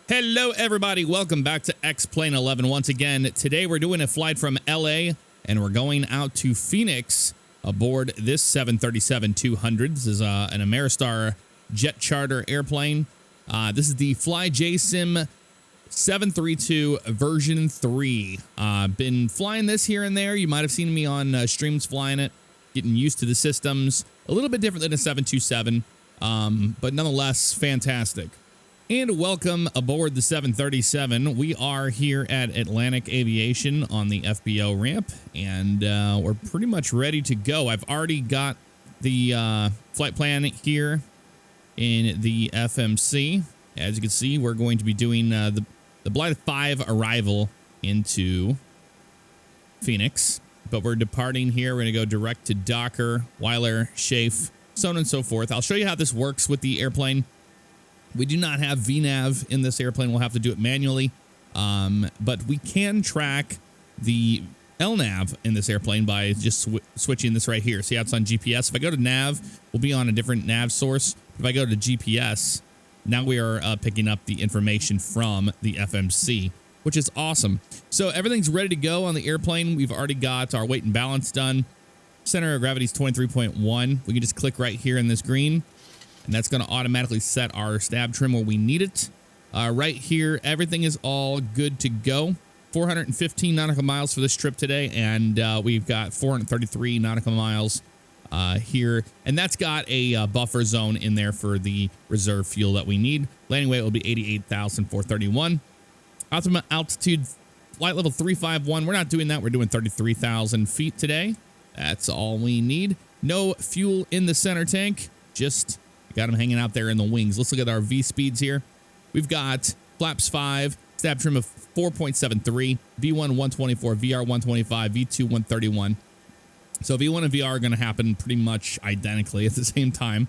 Hello, everybody. Welcome back to X-Plane 11 once again. Today, we're doing a flight from LA, and we're going out to Phoenix aboard this 737-200. This is an Ameristar jet charter airplane. This is the FlyJSim 732 version 3. Been flying this here and there. You might have seen me on streams flying it, getting used to the systems. A little bit different than a 727, but nonetheless fantastic. And welcome aboard the 737. We are here at Atlantic Aviation on the FBO ramp, and we're pretty much ready to go. I've already got the flight plan here in the FMC. As you can see, we're going to be doing the Blythe 5 arrival into Phoenix, but we're departing here. We're going to go direct to Docker, Weiler, Schaeff, so on and so forth. I'll show you how this works with the airplane. We do not have VNAV in this airplane. We'll have to do it manually, but we can track the LNAV in this airplane by just switching this right here. See how it's on GPS? If I go to nav, we'll be on a different nav source. If I go to GPS, now we are picking up the information from the FMC, which is awesome. So everything's ready to go on the airplane. We've already got our weight and balance done. Center of gravity is 23.1. We can just click right here in this green, and that's going to automatically set our stab trim where we need it. Right here, everything is all good to go. 415 nautical miles for this trip today, and we've got 433 nautical miles here. And that's got a buffer zone in there for the reserve fuel that we need. Landing weight will be 88,431. Optimum altitude, flight level 351. We're not doing that. We're doing 33,000 feet today. That's all we need. No fuel in the center tank, just got them hanging out there in the wings. Let's look at our V speeds here. We've got flaps 5, stab trim of 4.73, V1 124, VR 125, V2 131. So V1 and VR are going to happen pretty much identically at the same time.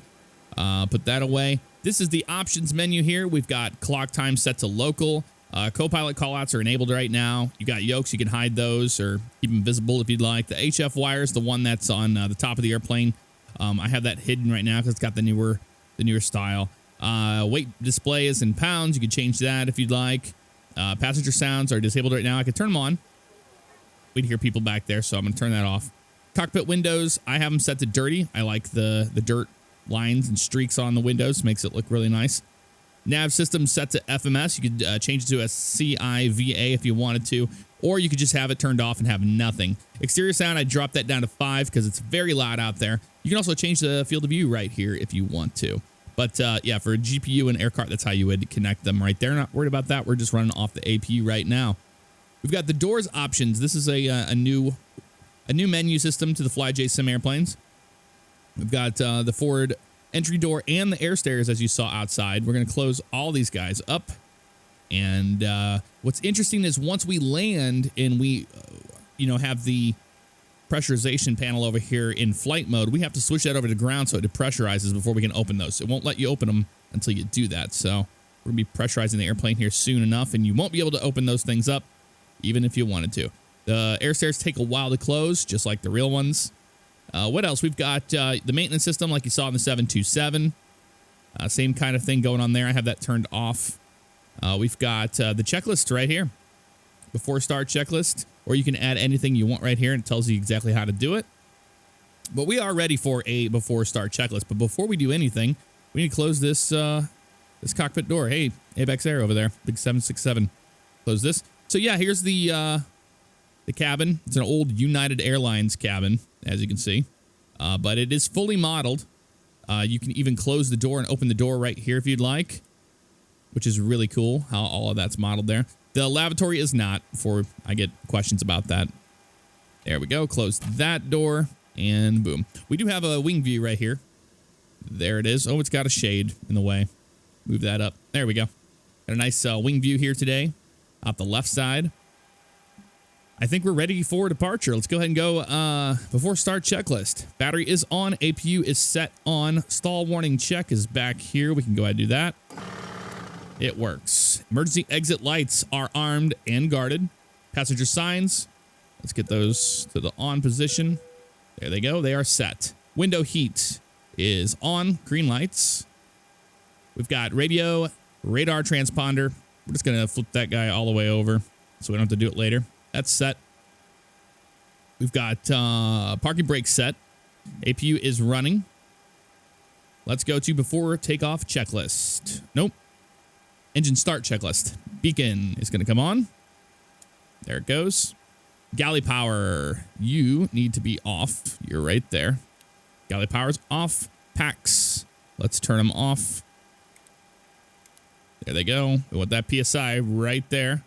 Put that away. This is the options menu here. We've got clock time set to local. Copilot callouts are enabled right now. You got yokes. You can hide those or keep them visible if you'd like. The HF wire is the one that's on the top of the airplane. I have that hidden right now because it's got the newer style. Weight display is in pounds. You can change that if you'd like. Passenger sounds are disabled right now. I could turn them on. We'd hear people back there, so I'm going to turn that off. Cockpit windows, I have them set to dirty. I like the dirt lines and streaks on the windows. Makes it look really nice. Nav system set to FMS. You could change it to a CIVA if you wanted to, or you could just have it turned off and have nothing. Exterior sound, I dropped that down to 5 because it's very loud out there. You can also change the field of view right here if you want to. But yeah, for a GPU and air cart, that's how you would connect them right there. Not worried about that. We're just running off the APU right now. We've got the doors options. This is a new menu system to the FlyJSim airplanes. We've got the forward entry door and the air stairs, as you saw outside. We're going to close all these guys up. And what's interesting is once we land and we, have the pressurization panel over here in flight mode, we have to switch that over to ground so it depressurizes before we can open those. It won't let you open them until you do that. So we're going to be pressurizing the airplane here soon enough, and you won't be able to open those things up even if you wanted to. The air stairs take a while to close, just like the real ones. What else? We've got the maintenance system like you saw in the 727. Same kind of thing going on there. I have that turned off. We've got the checklist right here. Before start checklist, or you can add anything you want right here, and it tells you exactly how to do it. But we are ready for a before start checklist. But before we do anything, we need to close this this cockpit door. Hey, ABEX Air over there, big 767. Close this. So yeah, here's the cabin. It's an old United Airlines cabin, as you can see, but it is fully modeled. You can even close the door and open the door right here if you'd like, which is really cool how all of that's modeled there. The lavatory is not, before I get questions about that. There we go. Close that door, and boom. We do have a wing view right here. There it is. Oh, it's got a shade in the way. Move that up. There we go. Got a nice wing view here today, out the left side. I think we're ready for departure. Let's go ahead and go before start checklist. Battery is on. APU is set on. Stall warning check is back here. We can go ahead and do that. It works. Emergency exit lights are armed and guarded. Passenger signs. Let's get those to the on position. There they go. They are set. Window heat is on. Green lights. We've got radio, radar transponder, We're just going to flip that guy all the way over so we don't have to do it later. That's set. We've got parking brake set. APU is running. Let's go to before takeoff checklist. Nope. Engine start checklist. Beacon is going to come on. There it goes. Galley power. You need to be off. You're right there. Galley power's off. Packs. Let's turn them off. There they go. We want that PSI right there.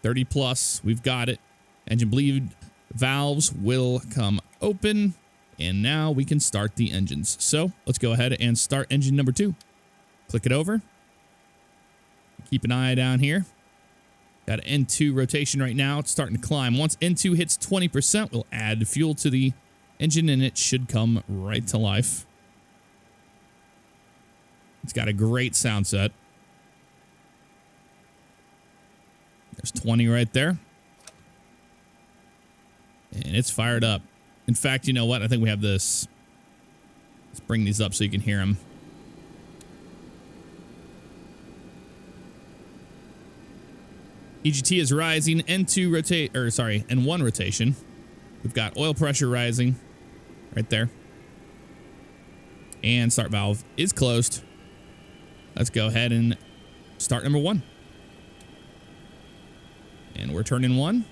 30 plus. We've got it. Engine bleed valves will come open. And now we can start the engines. So let's go ahead and start engine number 2. Click it over. Keep an eye down here. Got an N2 rotation right now. It's starting to climb. Once N2 hits 20%, we'll add fuel to the engine and it should come right to life. It's got a great sound set. There's 20 right there. And it's fired up. In fact, you know what? I think we have this. Let's bring these up so you can hear them. EGT is rising. N2 rotate, or sorry, N1 rotation. We've got oil pressure rising right there. And start valve is closed. Let's go ahead and start number 1. And we're turning 1.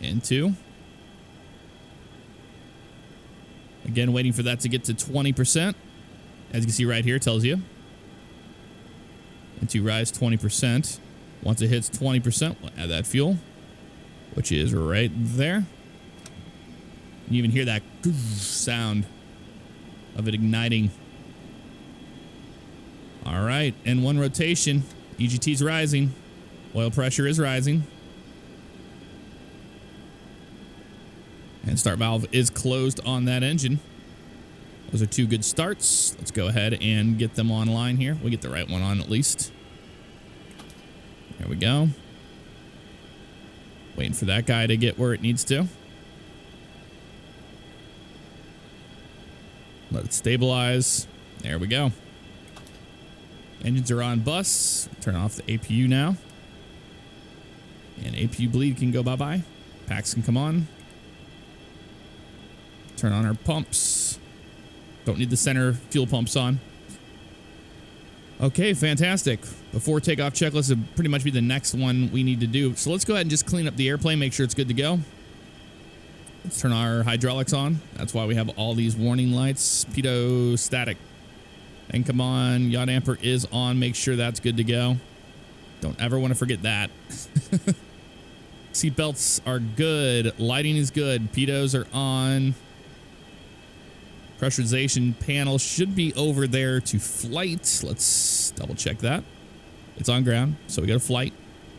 And 2. Again, waiting for that to get to 20%. As you can see right here, it tells you. And to rise 20%. Once it hits 20%, we'll add that fuel, which is right there. You even hear that sound of it igniting. All right, N1 rotation. EGT's rising. Oil pressure is rising. And start valve is closed on that engine. Those are 2 good starts. Let's go ahead and get them online here. We'll get the right one on at least. There we go. Waiting for that guy to get where it needs to. Let it stabilize. There we go. Engines are on bus. Turn off the APU now. And APU bleed can go bye-bye. Packs can come on. Turn on our pumps. Don't need the center fuel pumps on. Okay, fantastic. Before takeoff checklist would pretty much be the next one we need to do. So let's go ahead and just clean up the airplane, make sure it's good to go. Let's turn our hydraulics on. That's why we have all these warning lights. Pitot static. And come on, yaw damper is on. Make sure that's good to go. Don't ever want to forget that. Seatbelts are good. Lighting is good. Pitos are on. Pressurization panel should be over there to flight. Let's double check that. It's on ground, so we got a flight.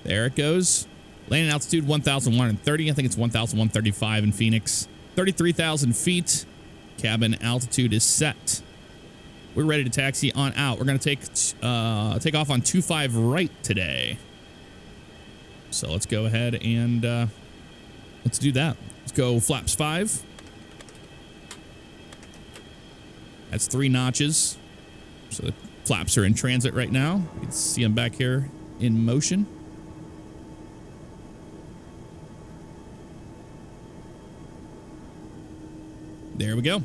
There it goes. Landing altitude 1,130. I think it's 1,135 in Phoenix. 33,000 feet. Cabin altitude is set. We're ready to taxi on out. We're going to take off on 25 right today. So let's go ahead and let's do that. Let's go flaps 5. That's 3 notches. So the flaps are in transit right now. You can see them back here in motion. There we go.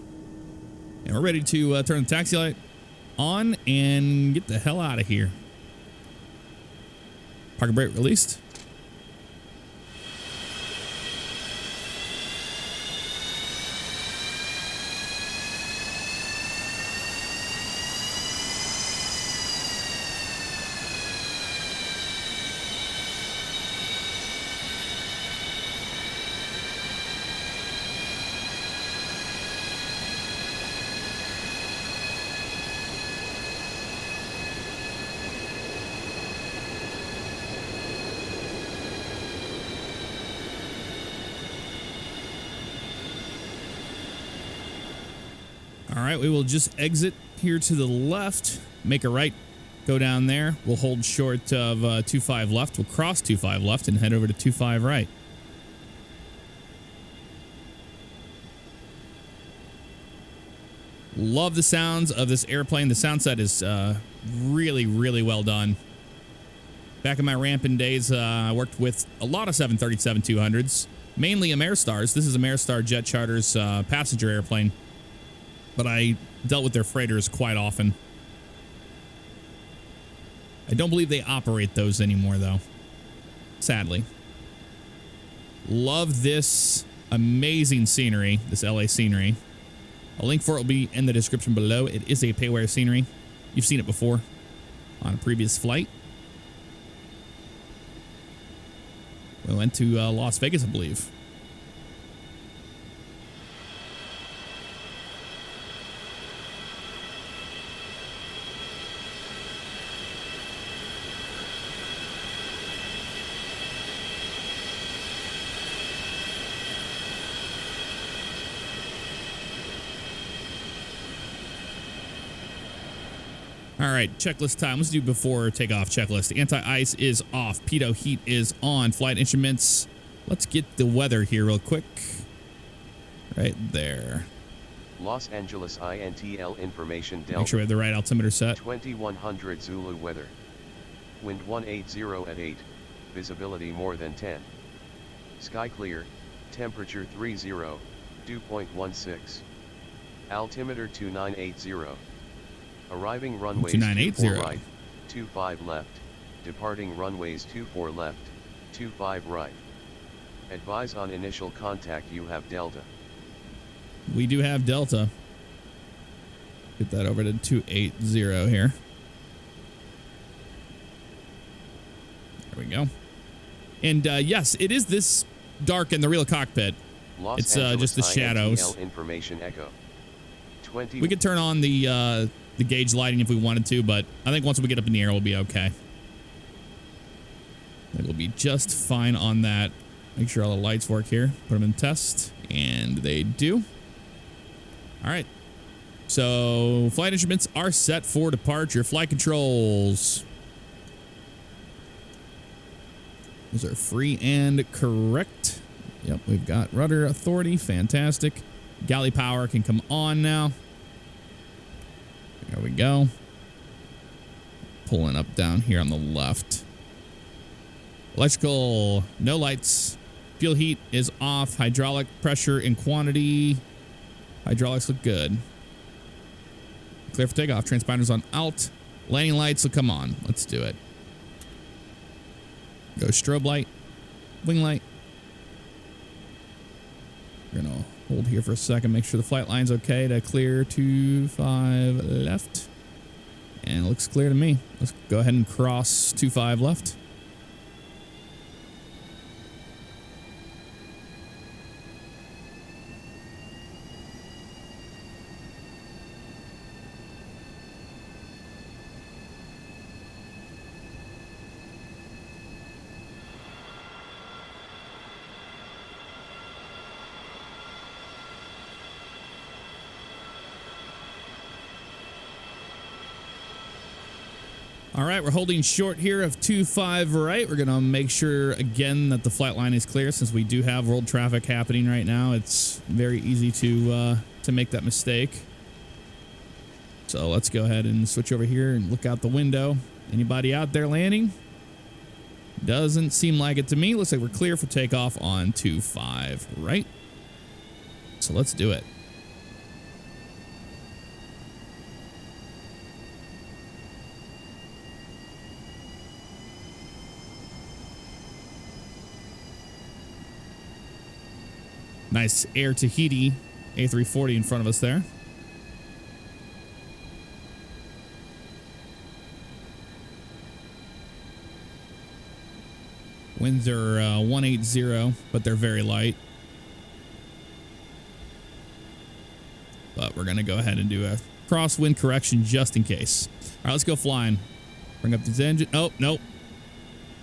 And we're ready to turn the taxi light on and get the hell out of here. Parking brake released. All right, we will just exit here to the left, make a right, go down there. We'll hold short of 25 left. We'll cross 25 left and head over to 25 right. Love the sounds of this airplane. The sound set is really, really well done. Back in my ramping days, I worked with a lot of 737-200s, mainly Ameristars. This is Ameristar Jet Charter's passenger airplane, but I dealt with their freighters quite often. I don't believe they operate those anymore, though, sadly. Love this amazing scenery, this LA scenery. A link for it will be in the description below. It is a payware scenery. You've seen it before on a previous flight. We went to Las Vegas, I believe. All right, checklist time. Let's do before takeoff checklist. Anti-ice is off. Pitot heat is on. Flight instruments. Let's get the weather here real quick. Right there. Los Angeles INTL information Delta. Make sure we have the right altimeter set. 2100 Zulu weather. Wind 180 at 8. Visibility more than 10. Sky clear. Temperature 30. Dew point 16. Altimeter 2980. Arriving runways 24 right, 25 left. Departing runways 24 left, 25 right. Advise on initial contact you have Delta. We do have Delta. Get that over to 280 here. There we go. And yes, it is this dark in the real cockpit. It's just the shadows. Information echo. We could turn on the gauge lighting if we wanted to, but I think once we get up in the air, we'll be okay. I think we'll be just fine on that. Make sure all the lights work here. Put them in test, and they do. All right. So flight instruments are set for departure. Flight controls. Those are free and correct. Yep, we've got rudder authority. Fantastic. Galley power can come on now. There we go. Pulling up down here on the left. Electrical, no lights. Fuel heat is off. Hydraulic pressure and quantity. Hydraulics look good. Clear for takeoff. Transponders on alt. Landing lights will come on. Let's do it. Go strobe light. Wing light. We're going to hold here for a second. Make sure the flight line's okay to clear 25 left. And it looks clear to me. Let's go ahead and cross 25 left. All right, we're holding short here of 25 right. We're going to make sure, again, that the flight line is clear since we do have world traffic happening right now. It's very easy to make that mistake. So let's go ahead and switch over here and look out the window. Anybody out there landing? Doesn't seem like it to me. Looks like we're clear for takeoff on 25 right. So let's do it. Nice Air Tahiti A340 in front of us there. Winds are 180, but they're very light. But we're going to go ahead and do a crosswind correction just in case. All right, let's go flying. Bring up this engine. Oh, nope.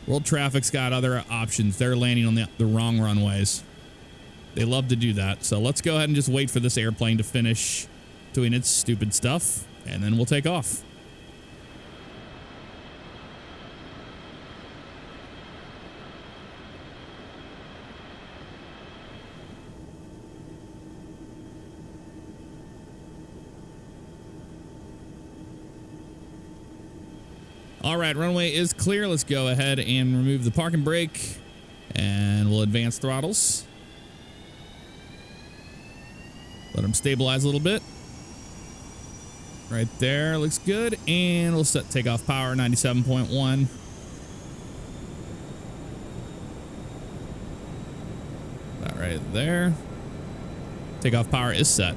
World traffic's got other options. They're landing on the wrong runways. They love to do that. So let's go ahead and just wait for this airplane to finish doing its stupid stuff, and then we'll take off. All right, runway is clear. Let's go ahead and remove the parking brake, and we'll advance throttles. Let them stabilize a little bit. Right there, looks good. And we'll set takeoff power 97.1. That right there. Takeoff power is set.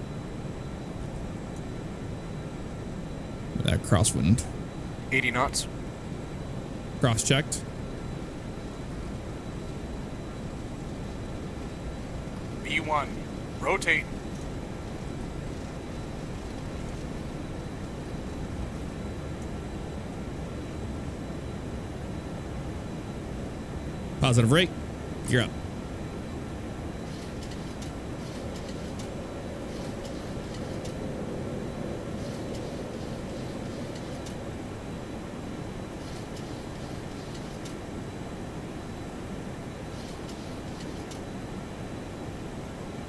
That crosswind. 80 knots. Cross-checked. B1, rotate. Positive rate. You're up.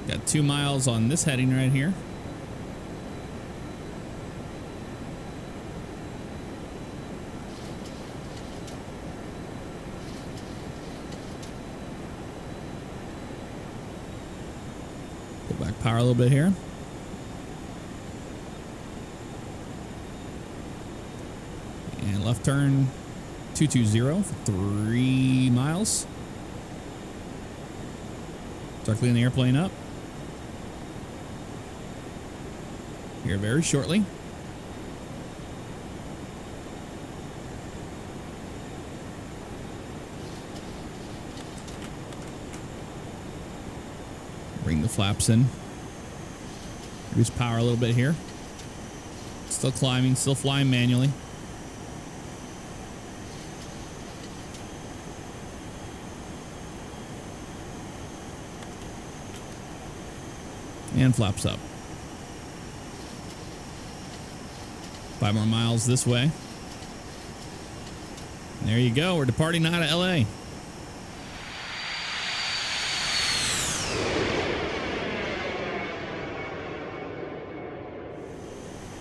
Got 2 miles on this heading right here. Pull back power a little bit here. And left turn 220 for 3 miles. Start cleaning the airplane up. Here very shortly. Bring the flaps in. Reduce power a little bit here. Still climbing, still flying manually. And flaps up. 5 more miles this way. And there you go. We're departing out of LA.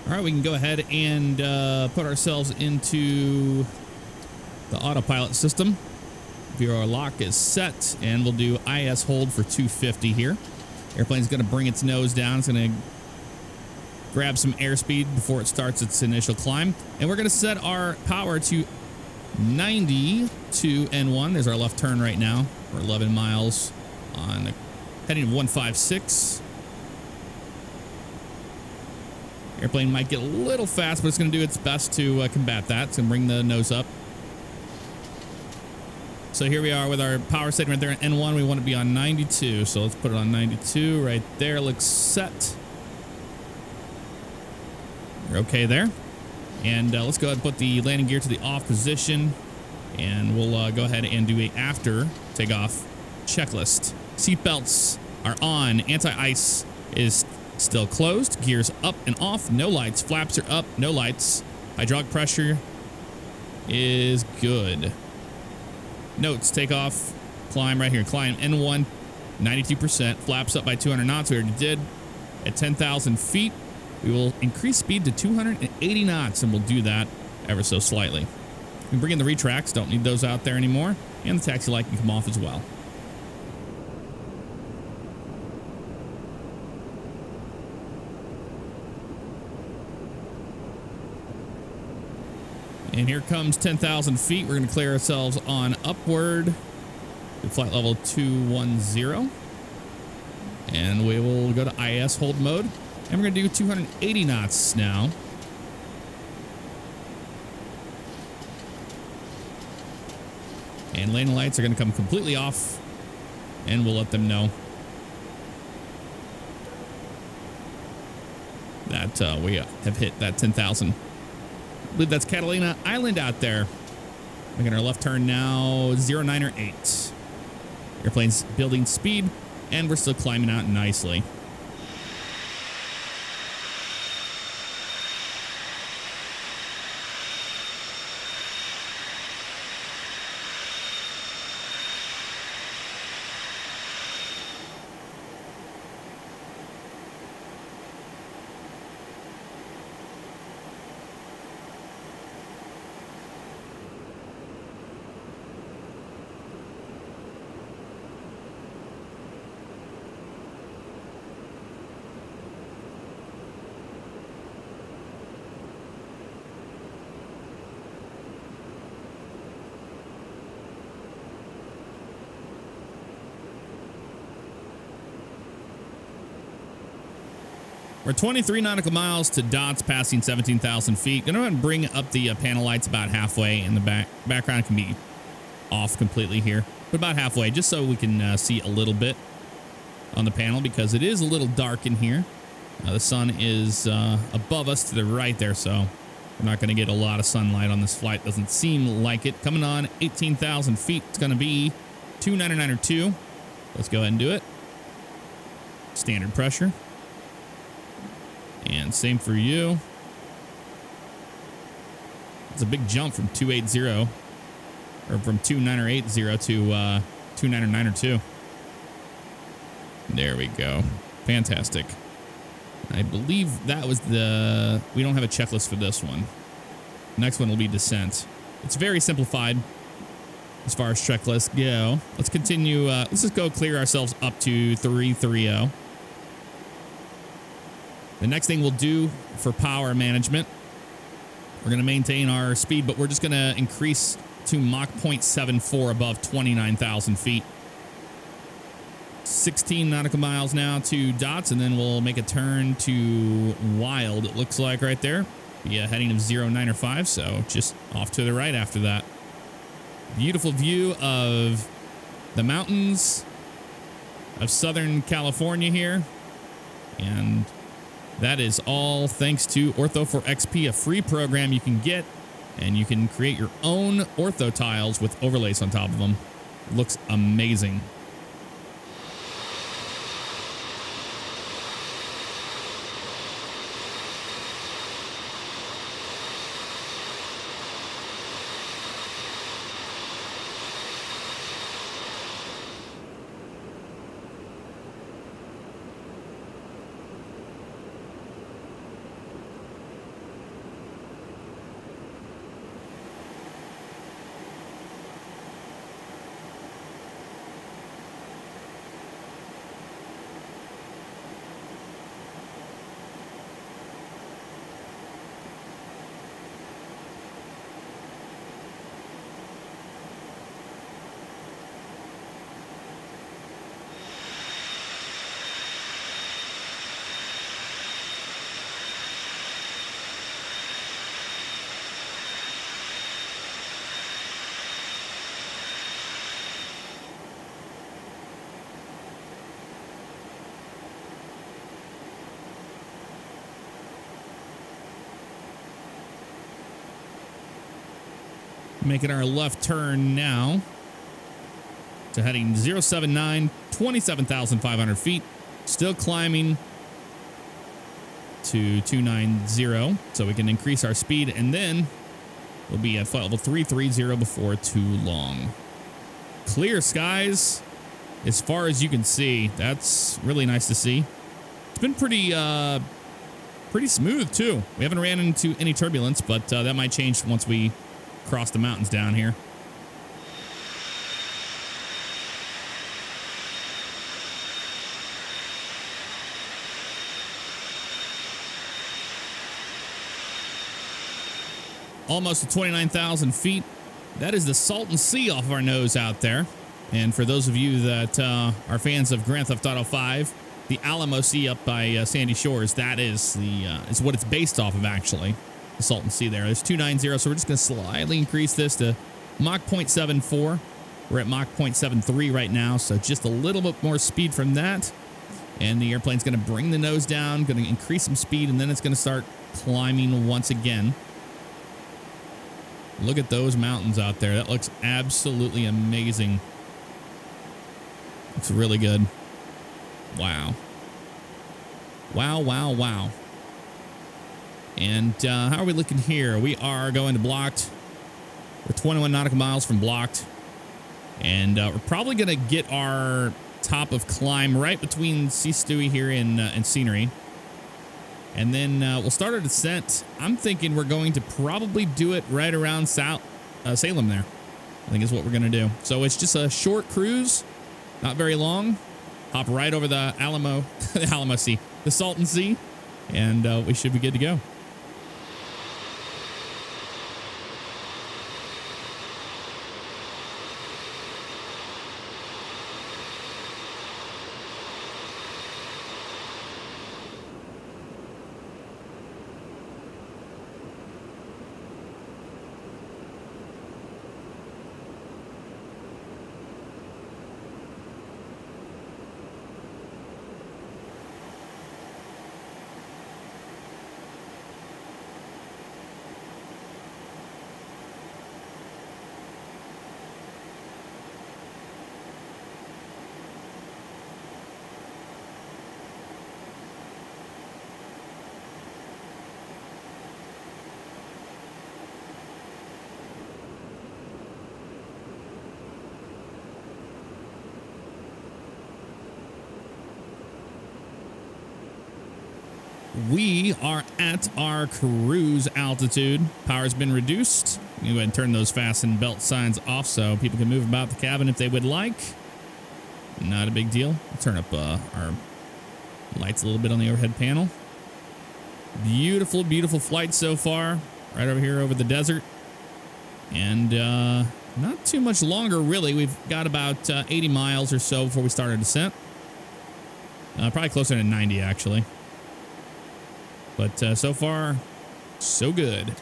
All right, we can go ahead and put ourselves into the autopilot system. VRR lock is set, and we'll do IS hold for 250 here. Airplane's going to bring its nose down. It's going to grab some airspeed before it starts its initial climb. And we're going to set our power to 90 to N1. There's our left turn right now. We're 11 miles on the heading of 156. Airplane might get a little fast, but it's going to do its best to combat that. It's going to bring the nose up. So here we are with our power setting right there at N1. We want to be on 92. So let's put it on 92 right there. Looks set. We're okay there. And let's go ahead and put the landing gear to the off position. And we'll go ahead and do a after takeoff checklist. Seatbelts are on. Anti-ice is still closed. Gears up and off. No lights. Flaps are up. No lights. Hydraulic pressure is good. Notes, takeoff, climb right here. Climb N1, 92%. Flaps up by 200 knots. We already did. At 10,000 feet, we will increase speed to 280 knots, and we'll do that ever so slightly. We can bring in the retracts. Don't need those out there anymore. And the taxi light can come off as well. And here comes 10,000 feet. We're going to clear ourselves on upward to flight level 210. And we will go to IS hold mode. And we're going to do 280 knots now. And landing lights are going to come completely off. And we'll let them know that we have hit that 10,000. I believe that's Catalina Island out there. Making our left turn now, 0908. Airplane's building speed, and we're still climbing out nicely. We're 23 nautical miles to dots, passing 17,000 feet. Gonna go ahead and bring up the panel lights about halfway in the background. Can be off completely here, but about halfway, just so we can see a little bit on the panel, because it is a little dark in here. The sun is above us to the right there, so we're not going to get a lot of sunlight on this flight. Doesn't seem like it. Coming on 18,000 feet. It's going to be 2992. Let's go ahead and do it. Standard pressure. And same for you. It's a big jump from 280, or from 2980 to 2992. There we go. Fantastic. I believe that was the... We don't have a checklist for this one. Next one will be descent. It's very simplified as far as checklists go. Let's continue. Let's just go clear ourselves up to 330. The next thing we'll do for power management, we're going to maintain our speed, but we're just going to increase to Mach 0.74 above 29,000 feet. 16 nautical miles now to dots, and then we'll make a turn to wild, it looks like right there. Yeah, heading of 095, so just off to the right after that. Beautiful view of the mountains of Southern California here. And that is all thanks to Ortho4XP, a free program you can get, and you can create your own ortho tiles with overlays on top of them. Looks amazing. Making our left turn now to heading 079, 27,500 feet. Still climbing to 290, so we can increase our speed, and then we'll be at flight level 330 before too long. Clear skies as far as you can see. That's really nice to see. It's been pretty smooth too. We haven't ran into any turbulence, but that might change once we cross the mountains down here. Almost to 29,000 feet. That is the Salton Sea off of our nose out there. And for those of you that are fans of Grand Theft Auto 5, the Alamo Sea up by Sandy Shores, that is is what it's based off of, actually. The Salton Sea there. There's 290, so we're just going to slightly increase this to Mach 0.74. We're at Mach 0.73 right now, so just a little bit more speed from that. And the airplane's going to bring the nose down, going to increase some speed, and then it's going to start climbing once again. Look at those mountains out there. That looks absolutely amazing. Looks really good. Wow. Wow, wow, wow. And how are we looking here? We are going to blocked. We're 21 nautical miles from blocked. And we're probably going to get our top of climb right between Sea Stewie here and Scenery. And then we'll start our descent. I'm thinking we're going to probably do it right around Salem there. I think is what we're going to do. So it's just a short cruise, not very long. Hop right over the Alamo Sea, the Salton Sea, and we should be good to go. we are at our cruise altitude. Power's been reduced. You go ahead and turn those fasten belt signs off so people can move about the cabin if they would like. Not a big deal. We'll turn up our lights a little bit on the overhead panel. Beautiful, beautiful flight so far. Right over here over the desert. And not too much longer, really. We've got about 80 miles or so before we start our descent. Probably closer to 90, actually. But so far, so good.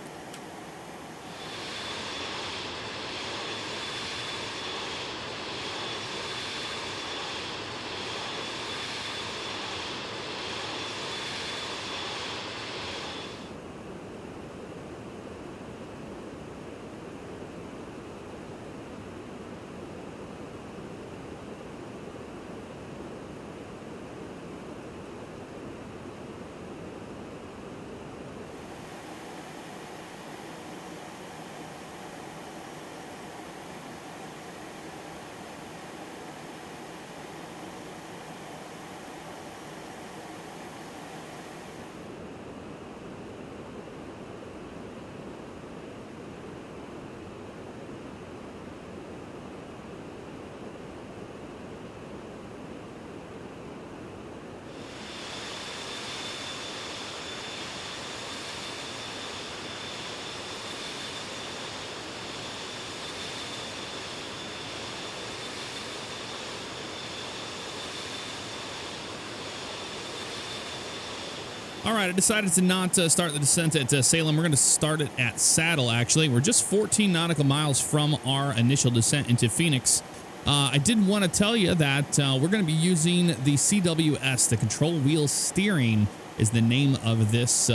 All right, I decided to not start the descent at Salem. We're going to start it at Saddle, actually. We're just 14 nautical miles from our initial descent into Phoenix. I did want to tell you that we're going to be using the CWS, the control wheel steering is the name of this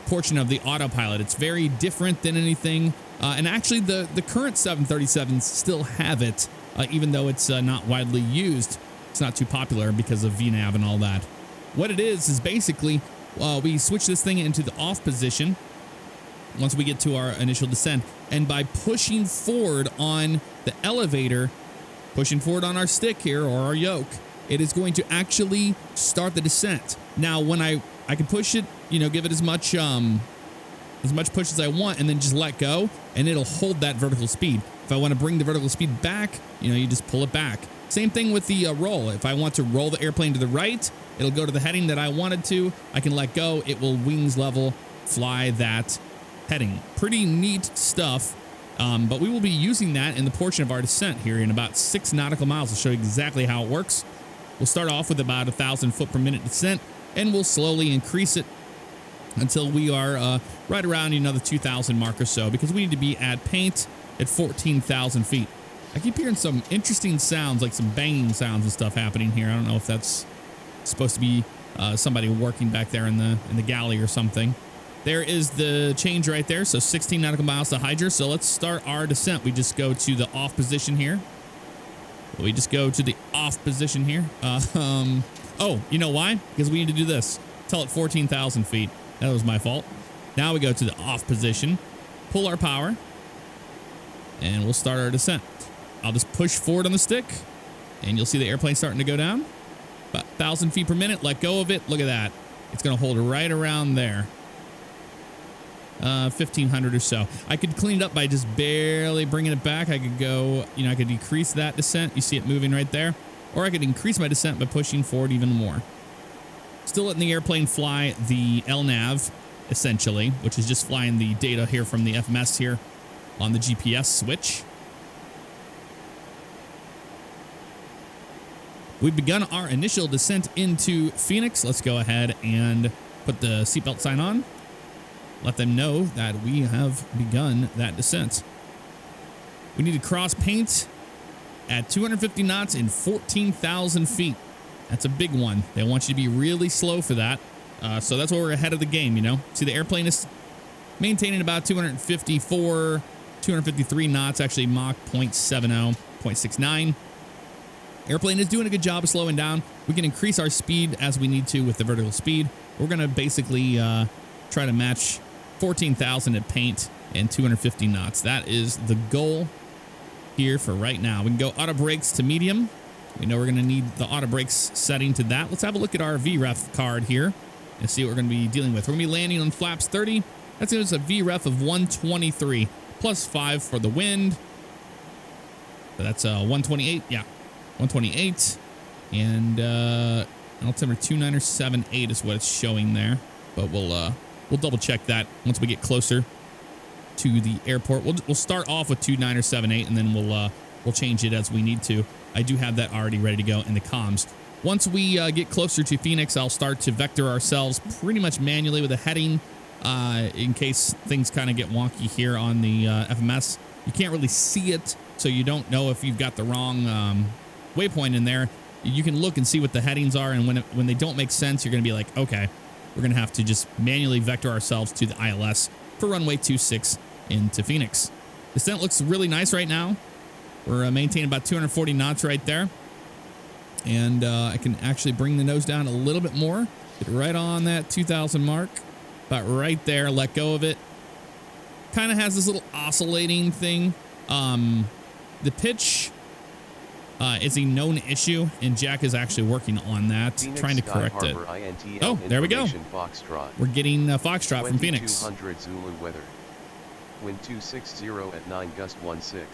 portion of the autopilot. It's very different than anything. And actually, the current 737s still have it, even though it's not widely used. It's not too popular because of VNAV and all that. What it is basically... we switch this thing into the off position once we get to our initial descent. And by pushing forward on the elevator, pushing forward on our stick here or our yoke, it is going to actually start the descent. Now, when I can push it, give it as much push as I want and then just let go and it'll hold that vertical speed. If I want to bring the vertical speed back, you just pull it back. Same thing with the roll. If I want to roll the airplane to the right, it'll go to the heading that I wanted to. I can let go. It will wings level fly that heading. Pretty neat stuff. But we will be using that in the portion of our descent here in about 6 nautical miles. I'll show you exactly how it works. We'll start off with about 1,000 foot per minute descent, and we'll slowly increase it until we are right around the 2,000 mark or so, because we need to be at paint at 14,000 feet. I keep hearing some interesting sounds, like some banging sounds and stuff happening here. I don't know if that's supposed to be somebody working back there in the galley or something. There is the change right there. So 16 nautical miles to Hydra. So let's start our descent. We just go to the off position here. We just go to the off position here. Oh, you know why? Because we need to do this. Till at 14,000 feet. That was my fault. Now we go to the off position, pull our power, and we'll start our descent. I'll just push forward on the stick, and you'll see the airplane starting to go down. About 1,000 feet per minute. Let go of it. Look at that. It's going to hold right around there. 1,500 or so. I could clean it up by just barely bringing it back. I could go, I could decrease that descent. You see it moving right there. Or I could increase my descent by pushing forward even more. Still letting the airplane fly the LNAV, essentially, which is just flying the data here from the FMS here on the GPS switch. We've begun our initial descent into Phoenix. Let's go ahead and put the seatbelt sign on. Let them know that we have begun that descent. We need to cross paint at 250 knots in 14,000 feet. That's a big one. They want you to be really slow for that. So that's why we're ahead of the game, See, the airplane is maintaining about 254, 253 knots, actually Mach 0.70, 0.69. Airplane is doing a good job of slowing down. We can increase our speed as we need to with the vertical speed. We're going to basically try to match 14,000 at paint and 250 knots. That is the goal here for right now. We can go auto brakes to medium. We know we're going to need the auto brakes setting to that. Let's have a look at our VREF card here. and see what we're going to be dealing with. We're going to be landing on flaps 30. That's going to give us a VREF of 123 plus 5 for the wind. So that's 128. Yeah, 128. And altimeter 2978 is what it's showing there. But we'll double check that once we get closer to the airport. We'll start off with 2978, and then we'll change it as we need to. I do have that already ready to go in the comms. Once we get closer to Phoenix, I'll start to vector ourselves pretty much manually with a heading in case things kind of get wonky here on the FMS. You can't really see it, so you don't know if you've got the wrong waypoint in there. You can look and see what the headings are, and when they don't make sense, you're going to be like, okay, we're going to have to just manually vector ourselves to the ILS for runway 26 into Phoenix. Descent looks really nice right now. We're maintaining about 240 knots right there. And I can actually bring the nose down a little bit more. Get right on that 2,000 mark. About right there. Let go of it. Kind of has this little oscillating thing. The pitch is a known issue, and Jack is actually working on that, Phoenix trying to Sky correct it. Harbor INTL Oh, there we go. Foxtrot. We're getting Foxtrot from Phoenix. 2200 Zulu weather. Wind 260 at 9, gust 16.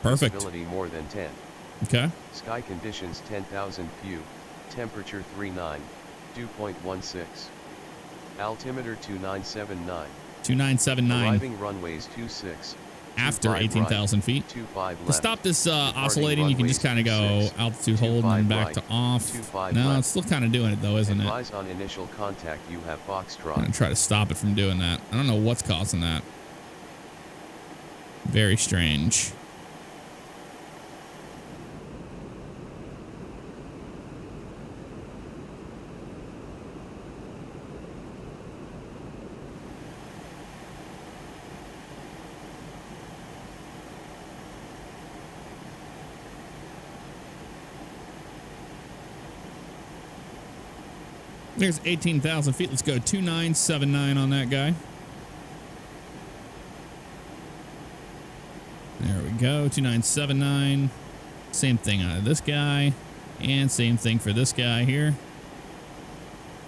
Perfect. Visibility more than 10. Okay. Sky conditions 10,000 few. Temperature 39, dew point 16. Altimeter 2979. 2979. Arriving runways 26. After 18,000 feet. 25 left. To stop this oscillating, you can just kind of go altitude hold and then back to off. No, it's still kind of doing it though, isn't it? Advise on initial contact, you have Foxtrot. I'm going to try to stop it from doing that. I don't know what's causing that. Very strange. There's 18,000 feet. Let's go 2979 on that guy. There we go. 2979. Same thing on this guy. And same thing for this guy here.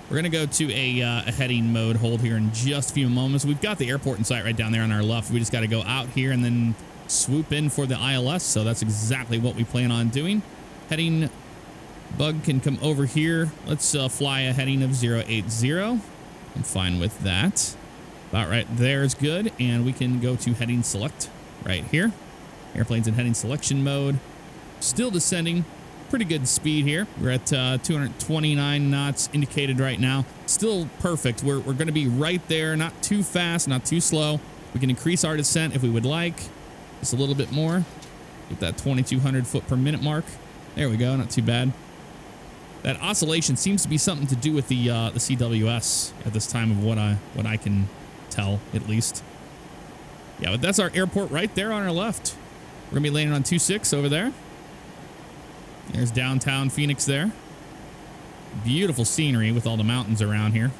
We're going to go to a heading mode hold here in just a few moments. We've got the airport in sight right down there on our left. We just got to go out here and then swoop in for the ILS. So that's exactly what we plan on doing. Heading bug can come over here. Let's fly a heading of 080. I'm fine with that. About right there is good. And we can go to heading select right here. Airplane's in heading selection mode. Still descending. Pretty good speed here. We're at 229 knots indicated right now. Still perfect. We're going to be right there. Not too fast, not too slow. We can increase our descent if we would like. Just a little bit more. Get that 2,200 foot per minute mark. There we go. Not too bad. That oscillation seems to be something to do with the CWS at this time of what I can tell, at least. Yeah, but that's our airport right there on our left. We're going to be landing on 26 over there. There's downtown Phoenix there. Beautiful scenery with all the mountains around here.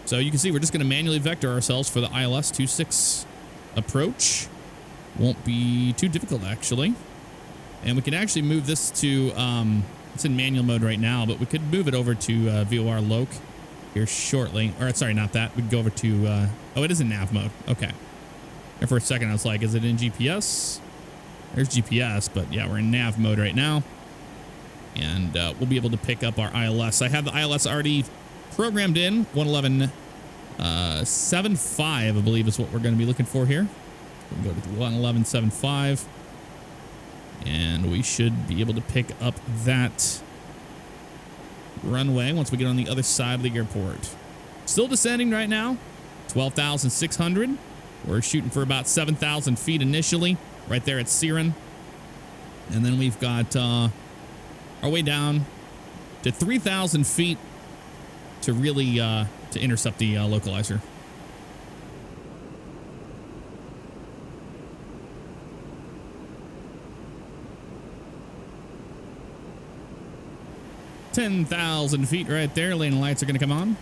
So you can see we're just going to manually vector ourselves for the ILS 26 approach. Won't be too difficult, actually. And we can actually move this to, it's in manual mode right now, but we could move it over to VOR Loc here shortly. Or sorry, not that. We can go over to, oh, it is in nav mode. Okay. And for a second, I was like, is it in GPS? There's GPS, but yeah, we're in nav mode right now. And we'll be able to pick up our ILS. I have the ILS already programmed in. 111.75, I believe, is what we're going to be looking for here. We'll go to 111.75. And we should be able to pick up that runway once we get on the other side of the airport. Still descending right now. 12,600. We're shooting for about 7,000 feet initially. Right there at Siren. And then we've got our way down to 3,000 feet to really to intercept the localizer. $10,000 feet right there. Landing lights are going to come on.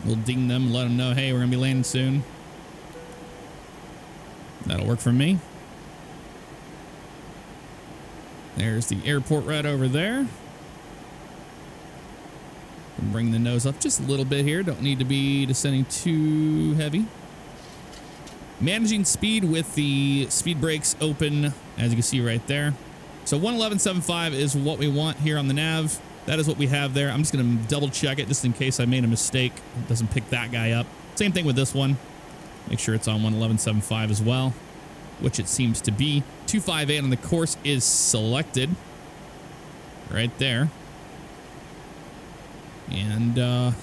We'll ding them, let them know, hey, we're going to be landing soon. That'll work for me. There's the airport right over there. Bring the nose up just a little bit here. Don't need to be descending too heavy. Managing speed with the speed brakes open, as you can see right there. So 111.75 is what we want here on the nav. That is what we have there. I'm just going to double check it just in case I made a mistake. It doesn't pick that guy up. Same thing with this one. Make sure it's on 111.75 as well, which it seems to be. 258 on the course is selected right there. And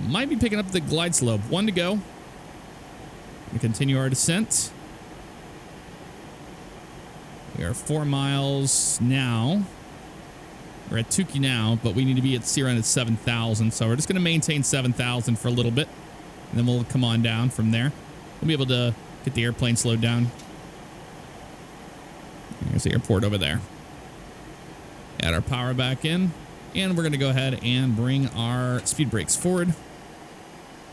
might be picking up the glide slope. 1 to go. We continue our descent. We are 4 miles now. We're at Tukey now, but we need to be at around at 7,000. So we're just going to maintain 7,000 for a little bit. And then we'll come on down from there. We'll be able to get the airplane slowed down. There's the airport over there. Add our power back in. And we're going to go ahead and bring our speed brakes forward.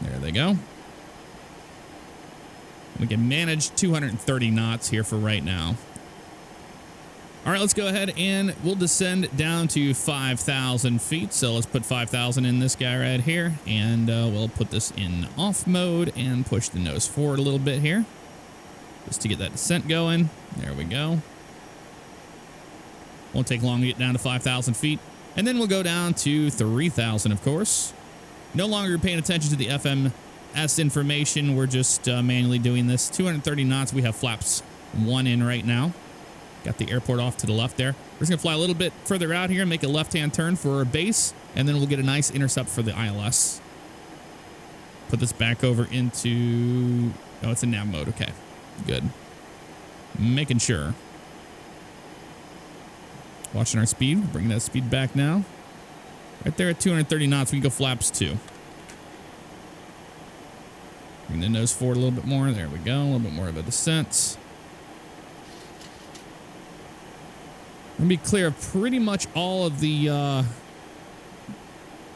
There they go. We can manage 230 knots here for right now. All right, let's go ahead and we'll descend down to 5,000 feet. So let's put 5,000 in this guy right here. And we'll put this in off mode and push the nose forward a little bit here. Just to get that descent going. There we go. Won't take long to get down to 5,000 feet. And then we'll go down to 3,000, of course. No longer paying attention to the FMS information. We're just manually doing this. 230 knots. We have flaps 1 in right now. Got the airport off to the left there. We're just going to fly a little bit further out here and make a left-hand turn for our base. And then we'll get a nice intercept for the ILS. Put this back over into... Oh, it's in nav mode. Okay, good. Making sure. Watching our speed. Bringing that speed back now. Right there at 230 knots, we can go flaps 2. Bring the nose forward a little bit more. There we go. A little bit more of a descent. Gonna be clear of pretty much all the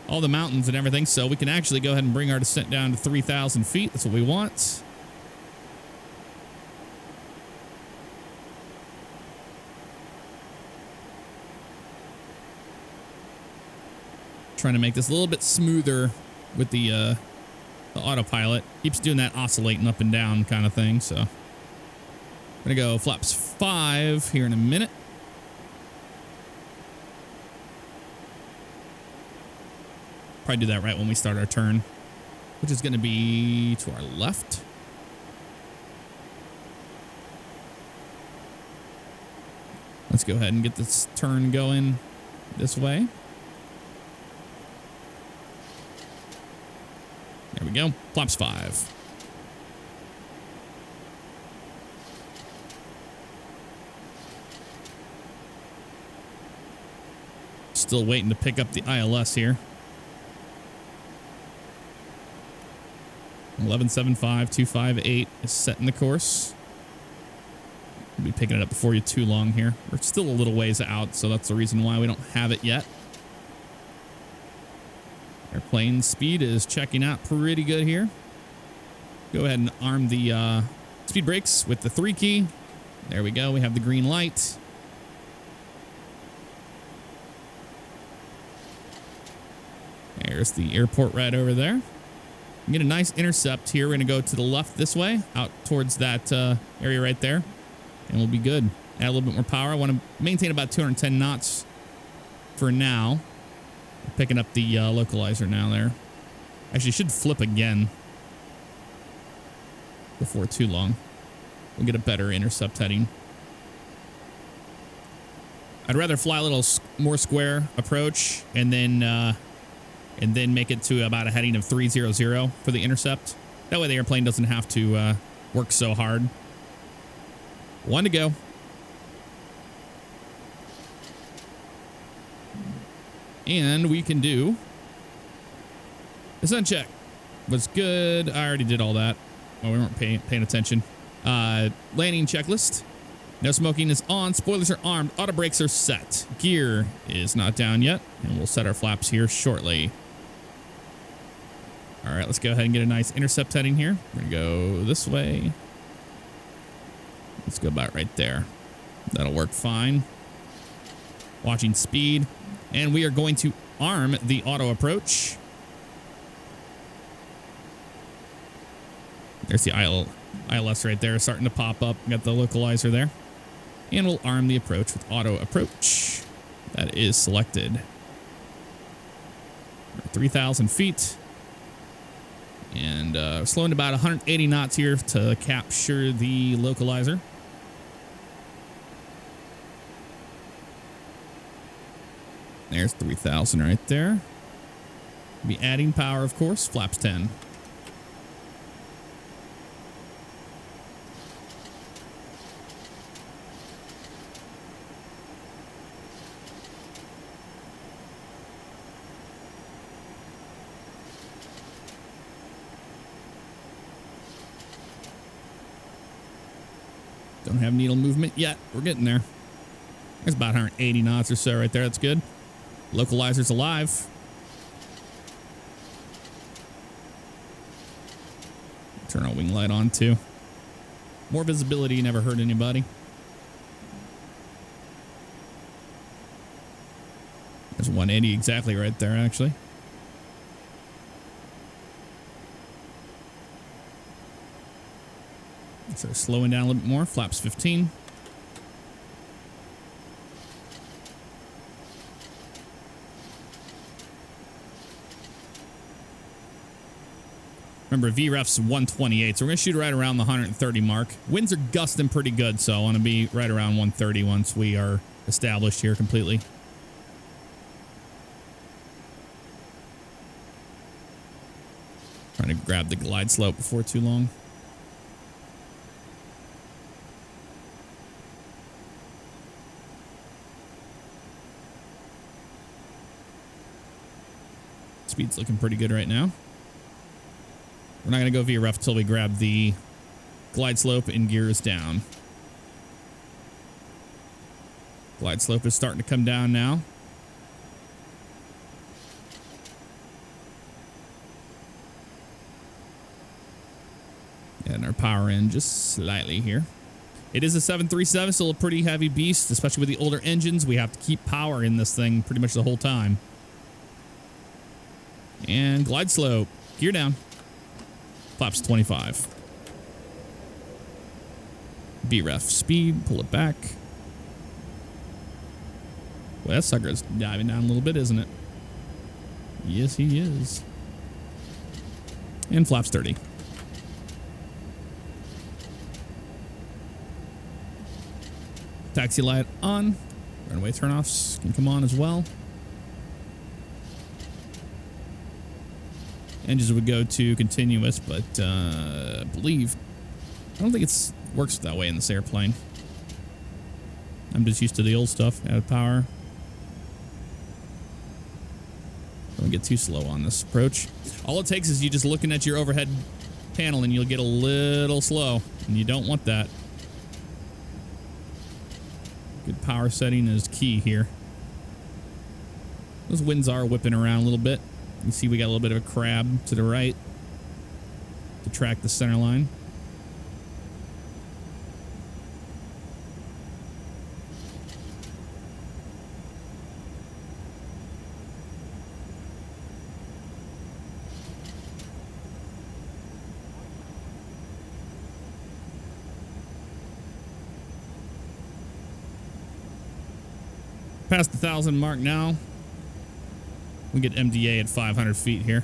mountains and everything, so we can actually go ahead and bring our descent down to 3,000 feet. That's what we want. Trying to make this a little bit smoother with the autopilot. Keeps doing that oscillating up and down kind of thing. So I'm gonna go flaps 5 here in a minute. Probably do that right when we start our turn, which is going to be to our left. Let's go ahead and get this turn going this way. There we go. Flaps 5. Still waiting to pick up the ILS here. 11.75, 258 is setting the course. We'll be picking it up before you too long here. We're still a little ways out, so that's the reason why we don't have it yet. Airplane speed is checking out pretty good here. Go ahead and arm the speed brakes with the 3 key. There we go. We have the green light. There's the airport right over there. Get a nice intercept here. We're going to go to the left this way, out towards that area right there, and we'll be good. Add a little bit more power. I want to maintain about 210 knots for now. Picking up the localizer now there. Actually, should flip again before too long. We'll get a better intercept heading. I'd rather fly a little more square approach and then make it to about a heading of 300 for the intercept. That way the airplane doesn't have to work so hard. 1 to go. And we can do the sun check. Was good. I already did all that. Oh, we weren't paying attention. Landing checklist. No smoking is on. Spoilers are armed. Auto brakes are set. Gear is not down yet. And we'll set our flaps here shortly. All right, let's go ahead and get a nice intercept heading here. We're going to go this way. Let's go about right there. That'll work fine. Watching speed. And we are going to arm the auto approach. There's the ILS right there starting to pop up. Got the localizer there. And we'll arm the approach with auto approach. That is selected. 3,000 feet. And slowing to about 180 knots here to capture the localizer. There's 3,000 right there. Be adding power, of course. Flaps 10. Don't have needle movement yet. We're getting there. There's about 180 knots or so right there. That's good. Localizer's alive. Turn our wing light on too. More visibility, never hurt anybody. There's 180 exactly right there, actually. So slowing down a little bit more. Flaps 15. Remember, VREF's 128, so we're going to shoot right around the 130 mark. Winds are gusting pretty good, so I want to be right around 130 once we are established here completely. Trying to grab the glide slope before too long. Speed's looking pretty good right now. We're not going to go VREF until we grab the glide slope and gears down. Glide slope is starting to come down now. And our power in just slightly here. It is a 737, still a pretty heavy beast, especially with the older engines. We have to keep power in this thing pretty much the whole time. And glide slope, gear down. Flaps 25. VREF speed, pull it back. Well, that sucker's diving down a little bit, isn't it? Yes, he is. And flaps 30. Taxi light on. Runway turnoffs can come on as well. Engines would go to continuous, but I don't think it works that way in this airplane. I'm just used to the old stuff. Add power. Don't get too slow on this approach. All it takes is you just looking at your overhead panel and you'll get a little slow, and you don't want that. Good power setting is key here. Those winds are whipping around a little bit. You can see we got a little bit of a crab to the right to track the center line. Past the 1,000 mark now. We get MDA at 500 feet here.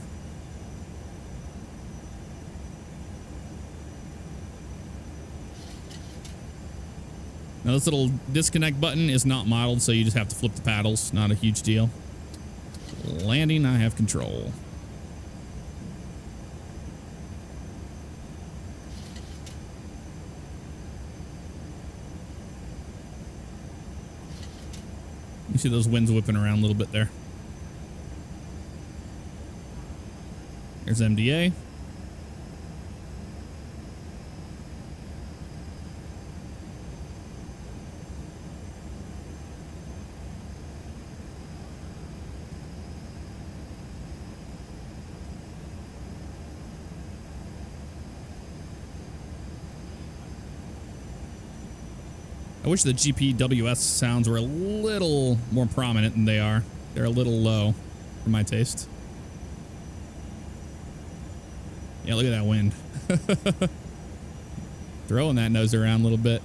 Now this little disconnect button is not modeled, so you just have to flip the paddles. Not a huge deal. Landing, I have control. You see those winds whipping around a little bit there. There's MDA. I wish the GPWS sounds were a little more prominent than they are. They're a little low. for my taste. Yeah, look at that wind. Throwing that nose around a little bit.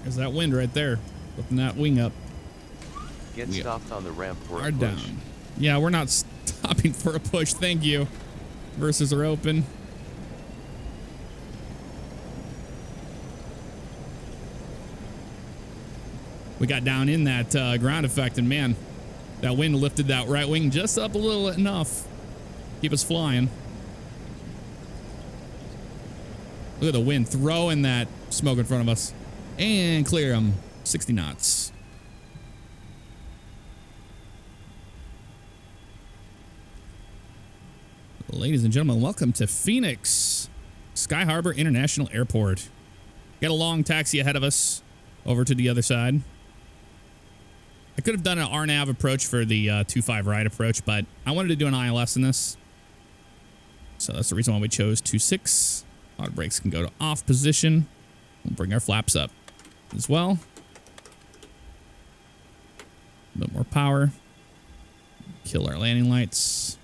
There's that wind right there, lifting that wing up. Get stopped on the ramp for Are a push. down. Yeah, we're not stopping for a push. Thank you. Versus are open. We got down in that ground effect, and man, that wind lifted that right wing just up a little enough. Keep us flying. Look at the wind throwing that smoke in front of us. And clear them. 60 knots. Ladies and gentlemen, welcome to Phoenix Sky Harbor International Airport. Got a long taxi ahead of us over to the other side. I could have done an RNAV approach for the 2-5 right approach, but I wanted to do an ILS in this. So that's the reason why we chose 2-6. Auto brakes can go to off position. We'll bring our flaps up as well. A bit more power. Kill our landing lights.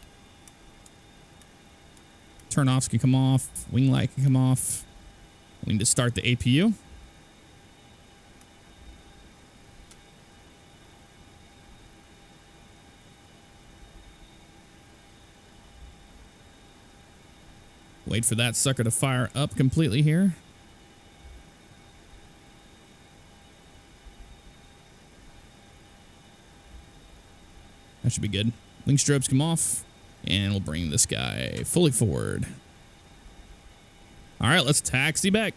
Turn offs can come off. Wing light can come off. We need to start the APU. Wait for that sucker to fire up completely here. That should be good. Wing strobes come off, and we'll bring this guy fully forward. All right, let's taxi back.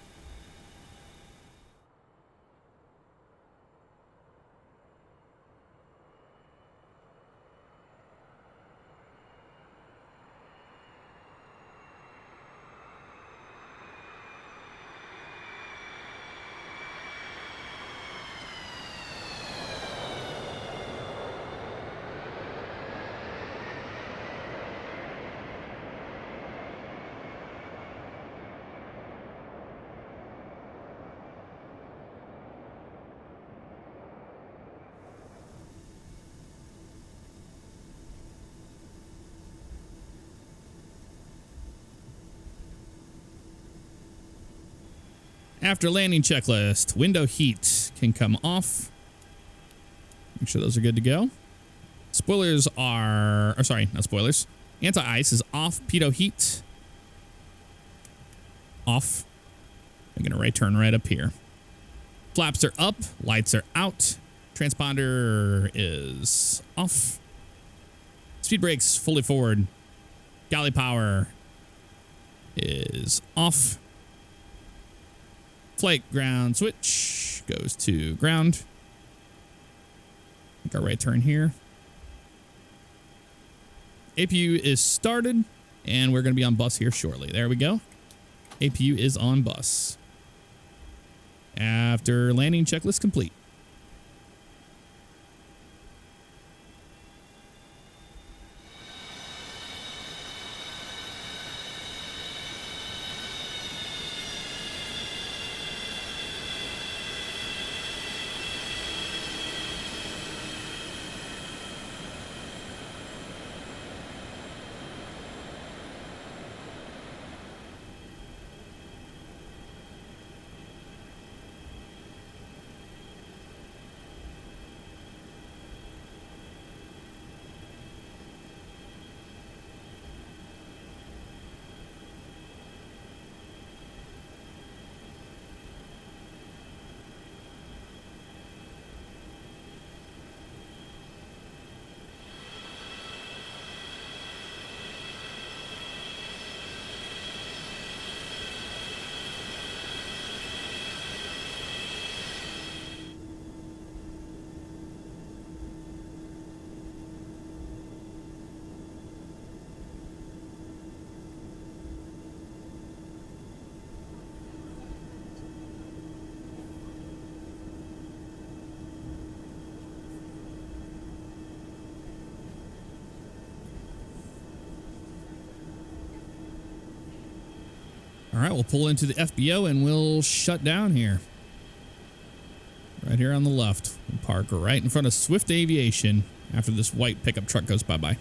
After landing checklist, window heat can come off. Make sure those are good to go. Spoilers are, or sorry, not spoilers. Anti-ice is off. Pitot heat off. Making a right turn right up here. Flaps are up. Lights are out. Transponder is off. Speed brakes fully forward. Galley power is off. Flight ground switch goes to ground. Make our right turn here. APU is started, and we're going to be on bus here shortly. There we go. APU is on bus. After landing checklist complete. All right, we'll pull into the FBO and we'll shut down here. Right here on the left. We'll park right in front of Swift Aviation after this white pickup truck goes bye-bye.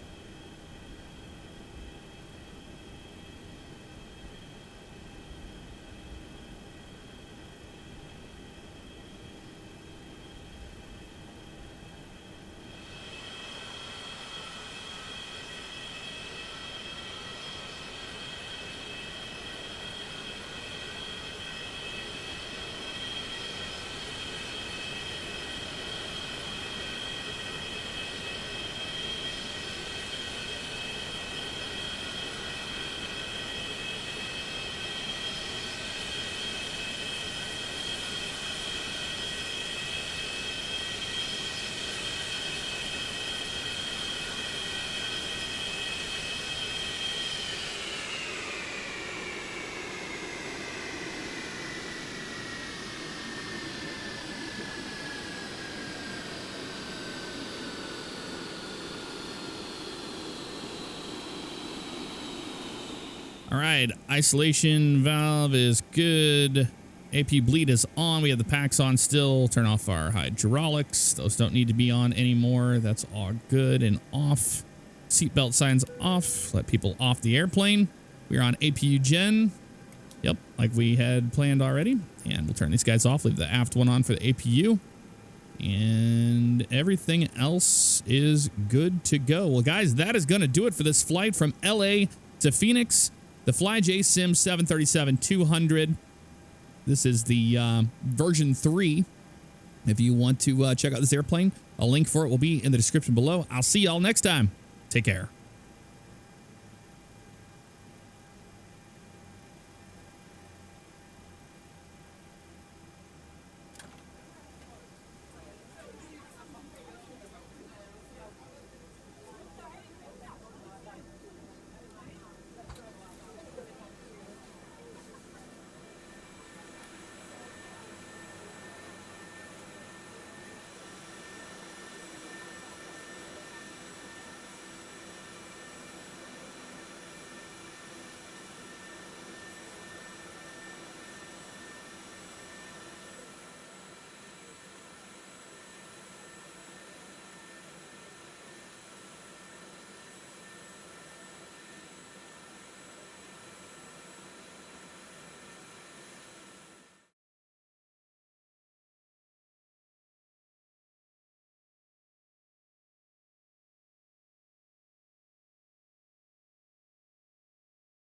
All right, isolation valve is good. AP bleed is on. We have the packs on still. Turn off our hydraulics. Those don't need to be on anymore. That's all good and off. Seatbelt signs off. Let people off the airplane. We're on APU gen. Yep, like we had planned already. And we'll turn these guys off. Leave the aft one on for the APU. And everything else is good to go. Well, guys, that is going to do it for this flight from LA to Phoenix. The FlyJSim 737-200. This is the version 3. If you want to check out this airplane, a link for it will be in the description below. I'll see y'all next time. Take care.